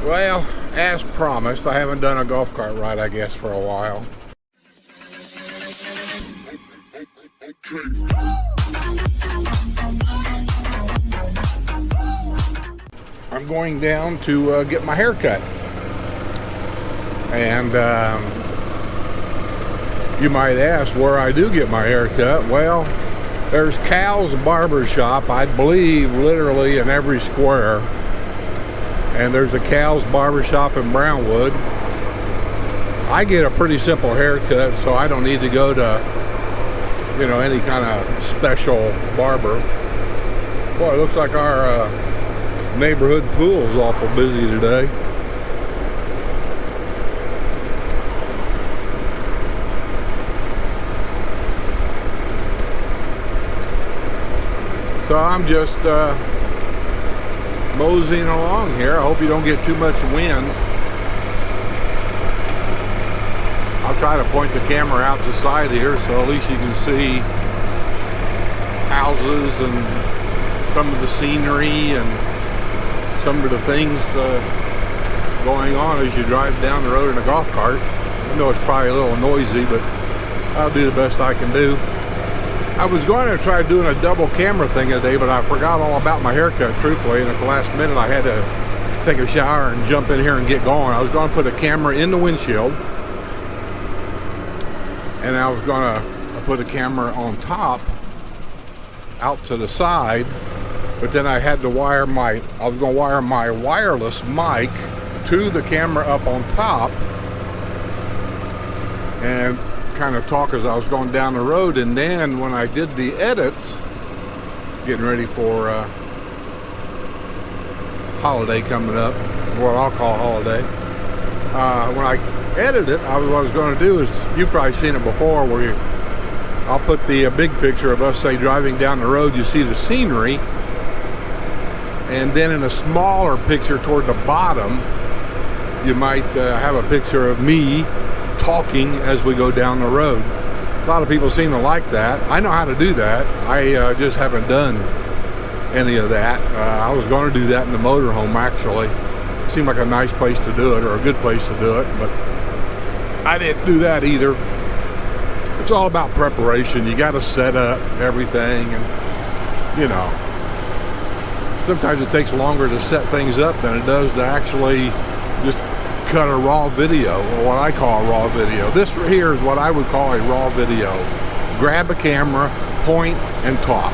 Well, as promised, I haven't done a golf cart ride, I guess, for a while. I'm going down to get my hair cut. And you might ask where I do get my hair cut. Well, there's Cal's Barber Shop, I believe, literally in every square. And there's a Cal's Barber Shop in Brownwood. I get a pretty simple haircut, so I don't need to go to, you know, any kind of special barber. Boy, it looks like our neighborhood pool is awful busy today. So I'm just moseying along here. I hope you don't get too much wind. I'll try to point the camera out the side here so at least you can see houses and some of the scenery and some of the things going on as you drive down the road in a golf cart. I know it's probably a little noisy, but I'll do the best I can do. I was going to try doing a double camera thing today, but I forgot all about my haircut, truthfully, and at the last minute I had to take a shower and jump in here and get going. I was going to put a camera in the windshield, and I was going to put a camera on top, out to the side, but then I had to wire I was going to wire my wireless mic to the camera up on top, and kind of talk as I was going down the road. And then when I did the edits, getting ready for holiday coming up, what I'll call holiday, when I edit it, what I was going to do is, you've probably seen it before, where I'll put the big picture of us, say, driving down the road, you see the scenery, and then in a smaller picture toward the bottom you might have a picture of me talking as we go down the road. A lot of people seem to like that. I know how to do that. I just haven't done any of that. I was going to do that in the motorhome, actually. It seemed like a nice place to do it, or a good place to do it, but I didn't do that either. It's all about preparation. You got to set up everything, and you know, sometimes it takes longer to set things up than it does to actually just cut a raw video, or what I call a raw video. This right here is what I would call a raw video. Grab a camera, point, and talk.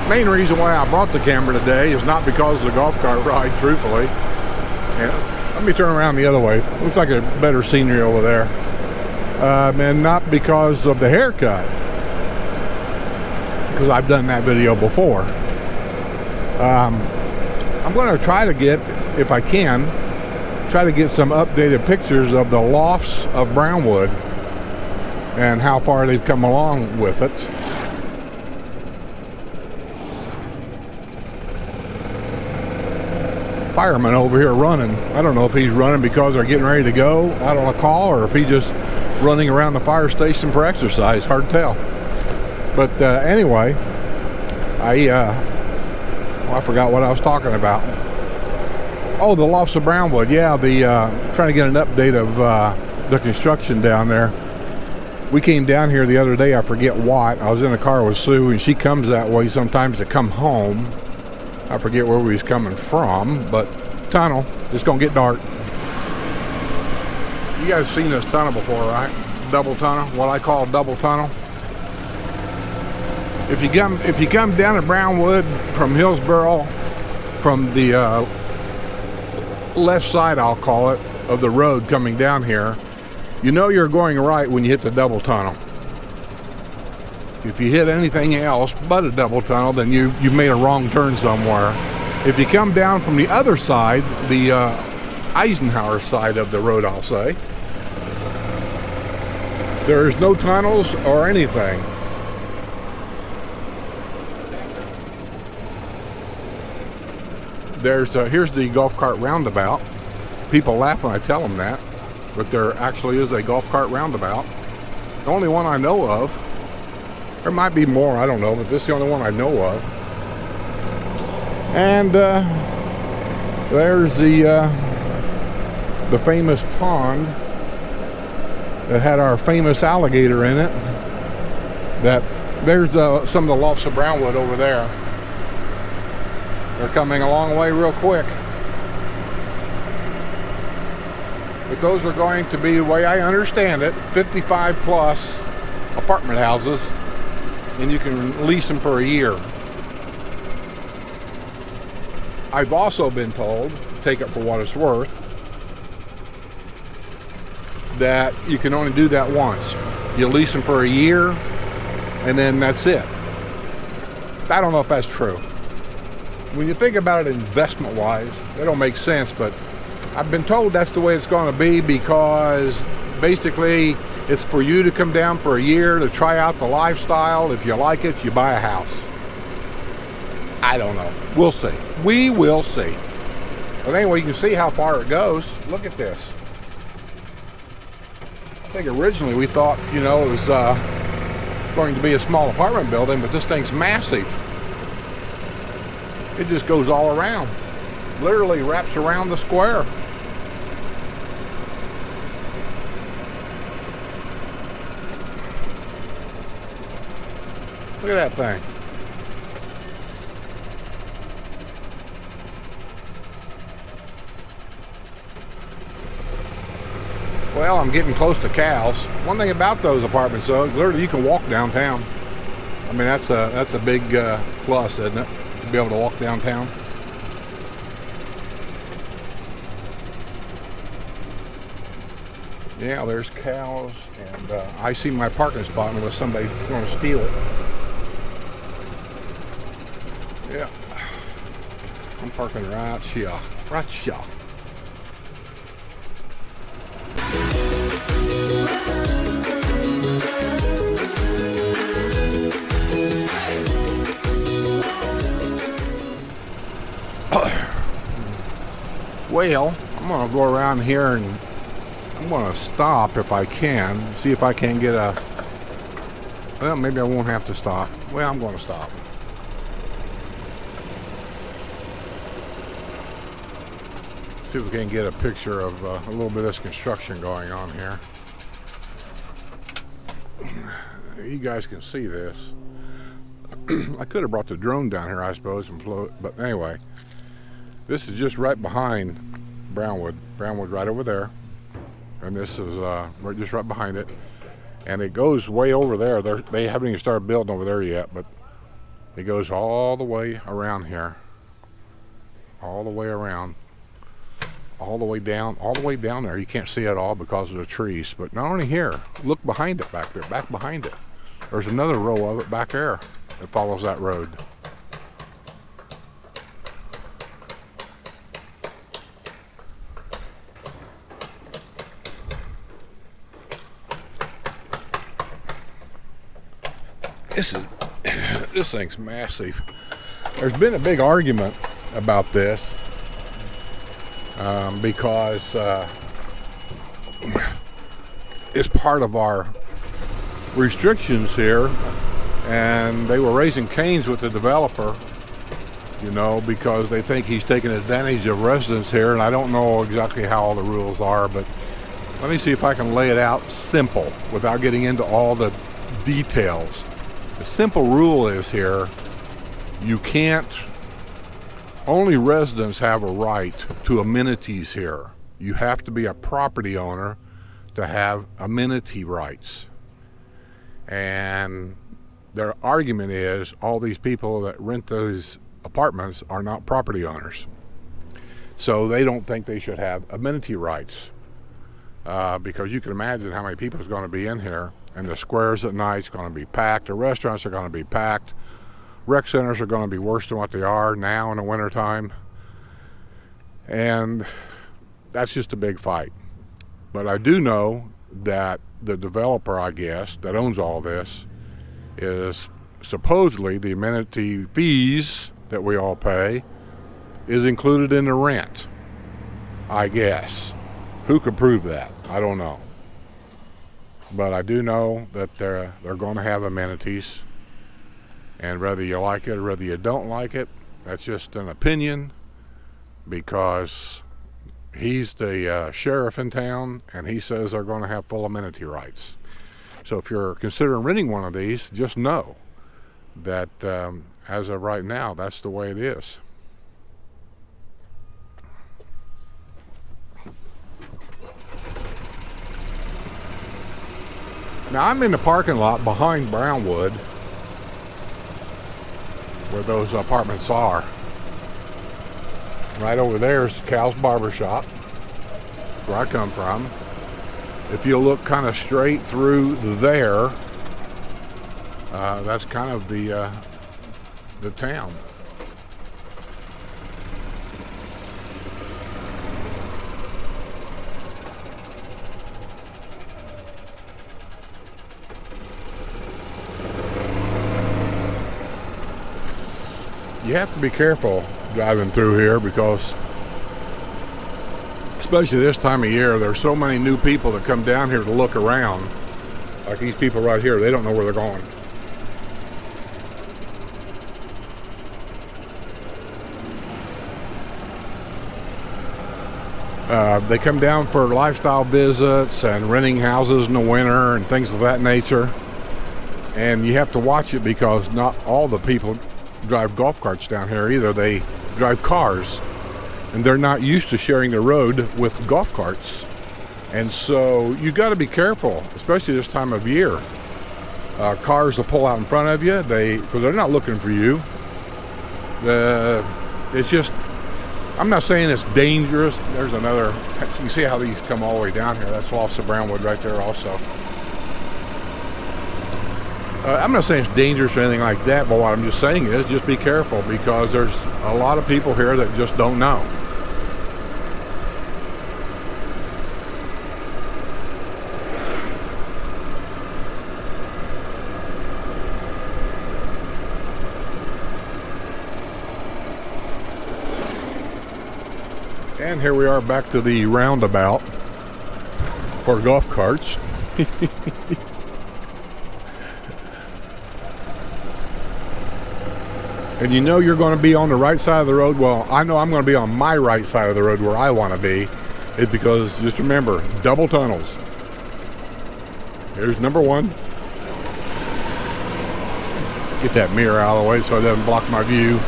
Main reason why I brought the camera today is not because of the golf cart ride, truthfully. Yeah, let me turn around the other way. Looks like a better scenery over there. And not because of the haircut, because I've done that video before. I'm going to try to get, if I can, try to get some updated pictures of the Lofts of Brownwood and how far they've come along with it. Fireman over here running. I don't know if he's running because they're getting ready to go out on a call, or if he's just running around the fire station for exercise. Hard to tell. But anyway, I forgot what I was talking about. Oh, the Lofts of Brownwood. Yeah, trying to get an update of the construction down there. We came down here the other day, I forget what. I was in a car with Sue, and she comes that way sometimes to come home. I forget where we was coming from, but tunnel. It's going to get dark. You guys have seen this tunnel before, right? Double tunnel, what I call double tunnel. If you come down to Brownwood from Hillsboro, from the left side, I'll call it, of the road coming down here, you know you're going right when you hit the double tunnel. If you hit anything else but a double tunnel, then you made a wrong turn somewhere. If you come down from the other side, the Eisenhower side of the road, I'll say, there's no tunnels or anything. Here's the golf cart roundabout. People laugh when I tell them that, but there actually is a golf cart roundabout. The only one I know of. There might be more, I don't know, but this is the only one I know of. And there's the the famous pond that had our famous alligator in it. That there's some of the lofts of Brownwood over there. They're coming a long way real quick. But those are going to be, the way I understand it, 55 plus apartment houses, and you can lease them for a year. I've also been told, take it for what it's worth, that you can only do that once. You lease them for a year, and then that's it. I don't know if that's true. When you think about it investment-wise, it don't make sense, but I've been told that's the way it's going to be, because basically it's for you to come down for a year to try out the lifestyle. If you like it, you buy a house. I don't know. We'll see. We will see. But anyway, you can see how far it goes. Look at this. I think originally we thought, you know, it was going to be a small apartment building, but this thing's massive. It just goes all around. Literally wraps around the square. Look at that thing. Well, I'm getting close to cows. One thing about those apartments, though, literally you can walk downtown. I mean, that's a big plus, isn't it? To be able to walk downtown. Yeah, there's cows, and I see my parking spot unless somebody's going to steal it. Yeah, I'm parking right here, right here. Well, I'm going to go around here and I'm going to stop if I can. See if I can get a... Well, maybe I won't have to stop. Well, I'm going to stop. See if we can get a picture of a little bit of this construction going on here. You guys can see this. I could have brought the drone down here, I suppose, and float. But anyway, this is just right behind Brownwood. Brownwood right over there. And this is just right behind it. And it goes way over there. They haven't even started building over there yet, but it goes all the way around here. All the way around. All the way down there. You can't see it all because of the trees. But not only here, look behind it back there, back behind it. There's another row of it back there that follows that road. This thing's massive. There's been a big argument about this because it's part of our restrictions here, and they were raising canes with the developer, you know, because they think he's taking advantage of residents here, and I don't know exactly how all the rules are, but let me see if I can lay it out simple without getting into all the details. The simple rule is here, you can't, only residents have a right to amenities here. You have to be a property owner to have amenity rights. And their argument is all these people that rent those apartments are not property owners. So they don't think they should have amenity rights. Because you can imagine how many people is going to be in here. And the squares at night is going to be packed. The restaurants are going to be packed. Rec centers are going to be worse than what they are now in the wintertime. And that's just a big fight. But I do know that the developer, I guess, that owns all this, is supposedly the amenity fees that we all pay is included in the rent, I guess. Who could prove that? I don't know. But I do know that they're going to have amenities, and whether you like it or whether you don't like it, that's just an opinion, because He's the sheriff in town, and he says they're going to have full amenity rights. So if you're considering renting one of these, just know that as of right now, that's the way it is. Now I'm in the parking lot behind Brownwood, where those apartments are. Right over there is Cal's Barber Shop, where I come from. If you look kind of straight through there, that's kind of the town. You have to be careful driving through here because, especially this time of year, there's so many new people that come down here to look around. Like these people right here, they don't know where they're going. They come down for lifestyle visits and renting houses in the winter and things of that nature. And you have to watch it because not all the people drive golf carts down here either. They drive cars, and they're not used to sharing the road with golf carts. And so you got to be careful, especially this time of year. Cars will pull out in front of you, because they're not looking for you. It's just, I'm not saying it's dangerous. There's another, you see how these come all the way down here. That's Lofts of Brownwood right there also. I'm not saying it's dangerous or anything like that, but what I'm just saying is just be careful because there's a lot of people here that just don't know. And here we are back to the roundabout for golf carts. And you know you're going to be on the right side of the road. Well, I know I'm going to be on my right side of the road where I want to be. It's because, just remember, double tunnels. Here's number one. Get that mirror out of the way so it doesn't block my view.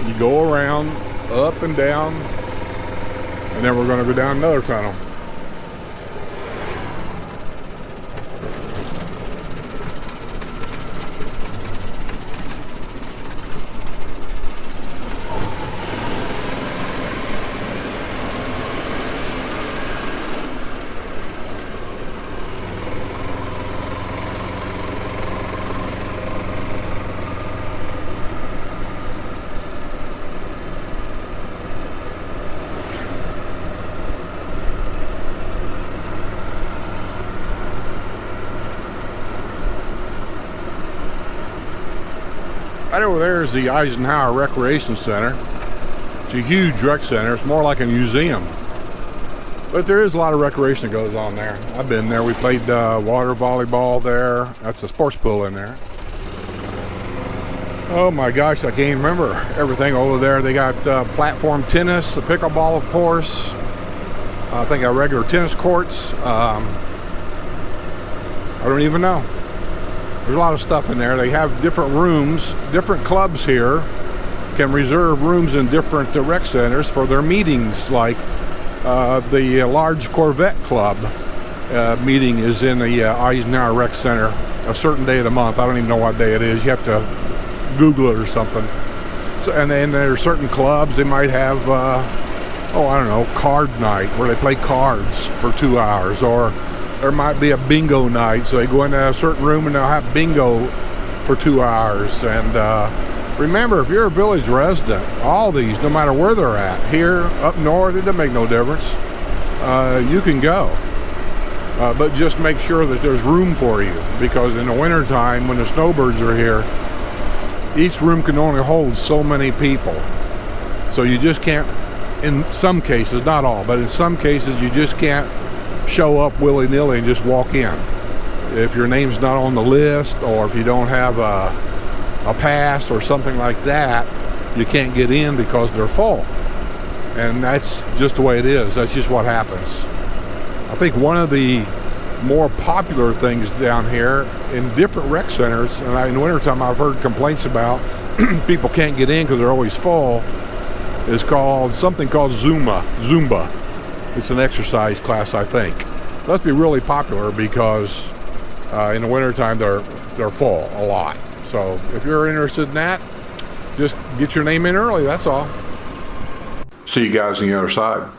You go around, up and down, and then we're going to go down another tunnel. Right over there is the Eisenhower Recreation Center. It's a huge rec center. It's more like a museum. But there is a lot of recreation that goes on there. I've been there. We played water volleyball there. That's a sports pool in there. Oh my gosh, I can't remember everything over there. They got platform tennis, the pickleball, of course. I think got regular tennis courts. I don't even know. There's a lot of stuff in there. They have different rooms. Different clubs here can reserve rooms in different rec centers for their meetings. Like the large Corvette Club meeting is in the Eisenhower Rec Center a certain day of the month. I don't even know what day it is. You have to Google it or something. So, and then there are certain clubs. They might have, I don't know, card night where they play cards for 2 hours, or there might be a bingo night, so they go into a certain room and they'll have bingo for 2 hours. And remember, if you're a village resident, all these, no matter where they're at, here, up north, it doesn't make no difference. You can go. But just make sure that there's room for you, because in the wintertime, when the snowbirds are here, each room can only hold so many people. So you just can't, in some cases, not all, but in some cases, you just can't show up willy-nilly and just walk in. If your name's not on the list, or if you don't have a pass or something like that, you can't get in because they're full. And that's just the way it is. That's just what happens. I think one of the more popular things down here in different rec centers, and in the wintertime I've heard complaints about people can't get in because they're always full, is called something called Zumba. It's an exercise class, I think. It must be really popular because in the wintertime they're full a lot. So if you're interested in that, just get your name in early, that's all. See you guys on the other side.